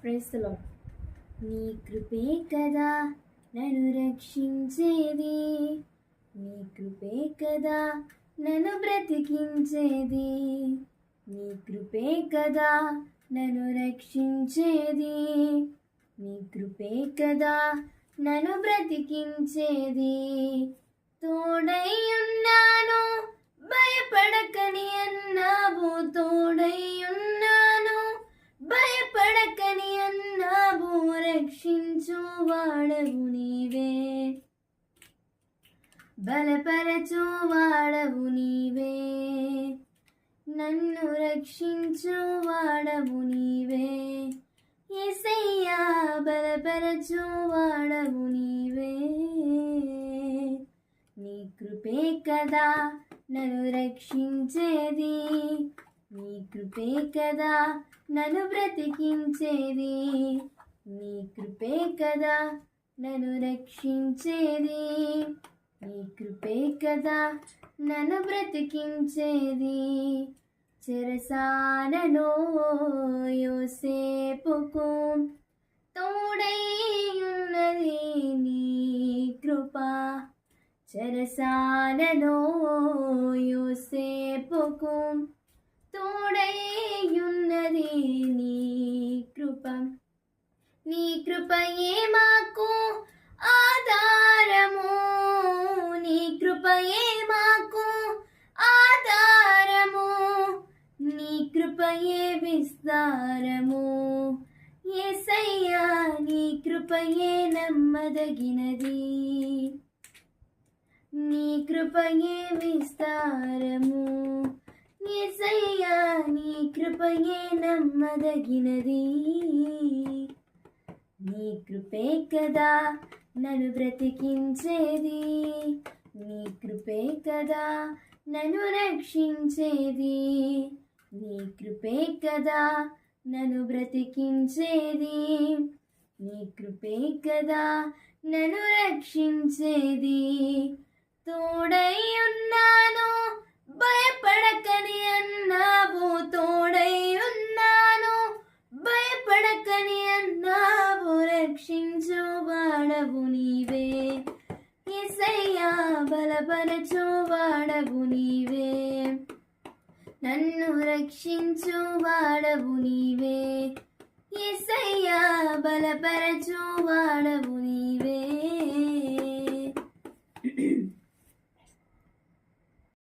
Praise the lord. నీ కృపే కదా నన్ను రక్షించేది, నీ కృపే కదా నన్ను బ్రతికించేది, నీ కృపే కదా నన్ను రక్షించేది, నీ కృపే కదా నన్ను బ్రతికించేది. తోడై ఉన్నాను భయపడకని అన్నావు, తోడై ఉన్నాను భయపడకని అన్నావు, రక్షించు వాడవు నీవే, బలపరచు వాడవు నీవే, నన్ను రక్షించు వాడవు నీవే, యేసయ్యా బలపరచు వాడవు నీవే. నీ కృపే కదా నన్ను రక్షించేది, నీ కృపే కదా నన్ను బ్రతికించేది, నీ కృపే కదా నన్ను రక్షించేది, నీ కృపే కదా నన్ను బ్రతికించేది. చెరసాలలో యోసేపుకు తోడై ఉన్నది నీ కృప, చెరసాలలో యోసేపుకు తోడై ఉన్నది నీ కృప, నీ కృపయే మాకు ఆధారము, నీ కృపయే మాకు ఆధారము, నీ కృపయే విస్తారము, యేసయ్యా నీ కృపయే నమ్మదగినది, నీ కృపయే విస్తారము, యేసయ్యా నీ కృపయే నమ్మదగినది. నీ కృపే కదా నన్ను బ్రతికించేది, నీ కృపే కదా నన్ను రక్షించేది, నీ కృపే కదా నన్ను బ్రతికించేది, నీ కృపే కదా నన్ను రక్షించేది. తోడై ఉన్నాను భయపడకని అన్నావు, తోడై ఉన్నాను భయపడకని అన్నావు, రక్షించు వాడవు నీవే, యేసయ్యా బలపరచు వాడవు నీవే, నన్ను రక్షించు వాడవు నీవే, యేసయ్యా బలపరచు వాడవు నీవే.